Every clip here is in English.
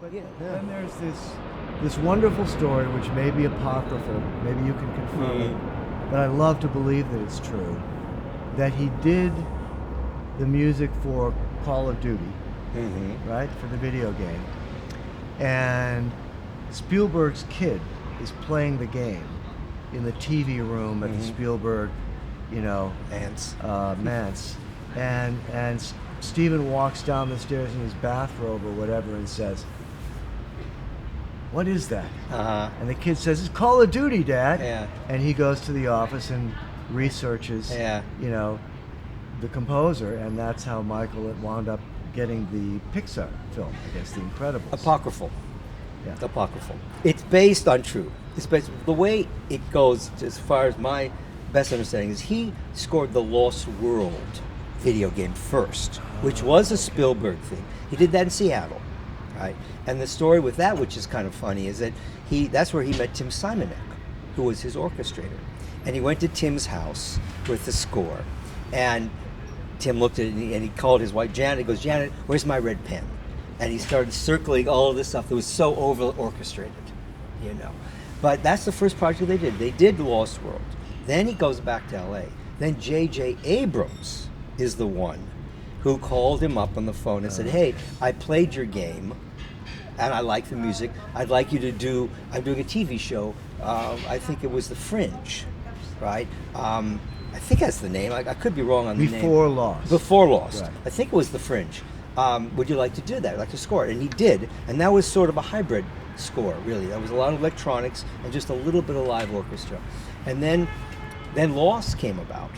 But Yeah. then there's this wonderful story, which may be apocryphal, maybe you can confirm it, but I love to believe that it's true, that he did the music for Call of Duty, right, for the video game, and Spielberg's kid is playing the game in the TV room at the Spielberg, manse, and Steven walks down the stairs in his bathrobe or whatever and says, "What is that?" And the kid says, "It's Call of Duty, Dad." Yeah. And he goes to the office and researches, the composer, and that's how Michael wound up getting the Pixar film, I guess, The Incredibles. Apocryphal. Yeah. Apocryphal. It's based on true. It's based, the way it goes, as far as my best understanding, is he scored the Lost World video game first, which was a Spielberg thing. He did that in Seattle, right? And the story with that, which is kind of funny, is that that's where he met Tim Simonek, who was his orchestrator. And he went to Tim's house with the score, and Tim looked at it and he called his wife Janet. He goes, "Janet, where's my red pen?" And he started circling all of this stuff that was so over orchestrated, But that's the first project they did. They did Lost World. Then he goes back to LA. Then J.J. Abrams is the one who called him up on the phone and said, "Hey, I played your game and I like the music. I'd like you to I'm doing a TV show. I think it was The Fringe, right? I think that's the name. I could be wrong on the name. Before Lost. Before Lost. Right. I think it was The Fringe. Would you like to do that? I'd like to score it." And he did. And that was sort of a hybrid score, really. That was a lot of electronics and just a little bit of live orchestra. And then Lost came about.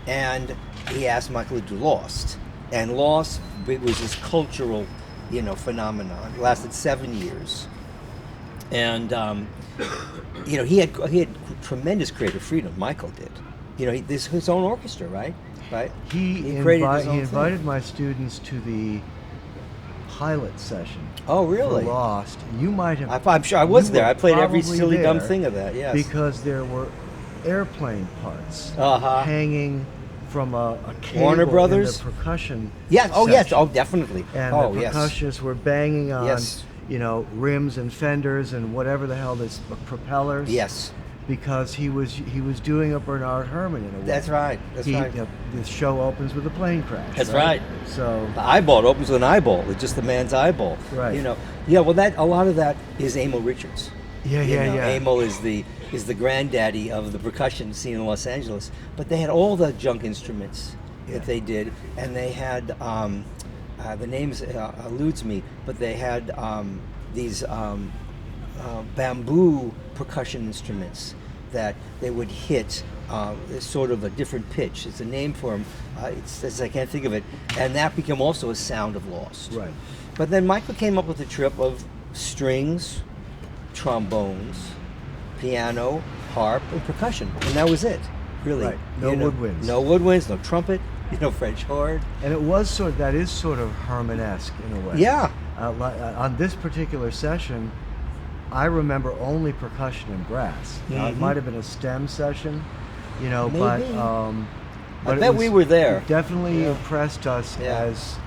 And he asked Michael to do Lost. And Lost, it was this cultural, phenomenon. It lasted 7 years. And, he had tremendous creative freedom. Michael did. His own orchestra, right? Right. He created his own invited thing. my students to the pilot session. Oh, really? For Lost. You might have. I'm sure I was you there. were I played every probably silly, dumb there thing of that, yes. Because there were airplane parts hanging from a cable Warner Brothers? in the percussion. Yes. Oh, yes. section. Oh, definitely. And Oh, the yes. percussionists were banging on, Yes. rims and fenders and whatever the hell this propellers. Yes. Because he was doing a Bernard Herrmann in a way. That's right. That's right. The show opens with a plane crash. That's right. So The eyeball opens with an eyeball. It's just the man's eyeball. Right. Yeah. Well, a lot of that is Emil Richards. yeah. Emil is the granddaddy of the percussion scene in Los Angeles. But they had all the junk instruments that they did, and they had the names eludes me, but they had these bamboo percussion instruments that they would hit sort of a different pitch. It's a name for them. I can't think of it. And that became also a sound of Lost. Right. But then Michael came up with a trip of strings, trombones, piano, harp, and percussion. And that was it, really. Right. No woodwinds. No woodwinds, no trumpet, French horn. And it was that is sort of Herman-esque in a way. Yeah. On this particular session, I remember only percussion and brass. Now, it might have been a stem session, Maybe. but I bet we were there. It definitely Yeah. impressed us Yeah. as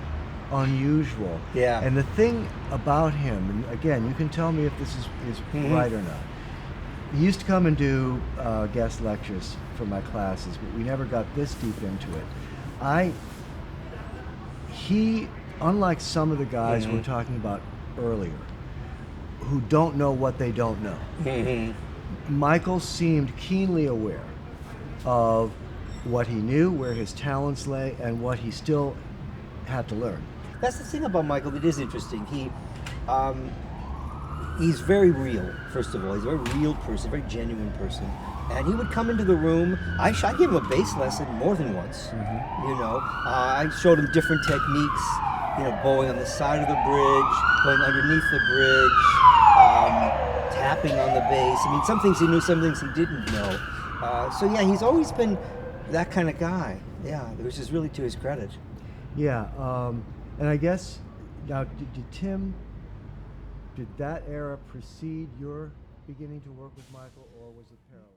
unusual. Yeah. And the thing about him, and again, you can tell me if this is right or not. He used to come and do guest lectures for my classes, but we never got this deep into it. He, unlike some of the guys we were talking about earlier, who don't know what they don't know, Michael seemed keenly aware of what he knew, where his talents lay, and what he still had to learn. That's the thing about Michael that is interesting. He's very real, first of all. He's a very real person, a very genuine person. And he would come into the room. I gave him a bass lesson more than once. I showed him different techniques, bowing on the side of the bridge, going underneath the bridge, tapping on the bass. I mean, some things he knew, some things he didn't know. So yeah, he's always been that kind of guy. Yeah, which is really to his credit. Yeah, and I guess, now, did that era precede your beginning to work with Michael, or was it parallel?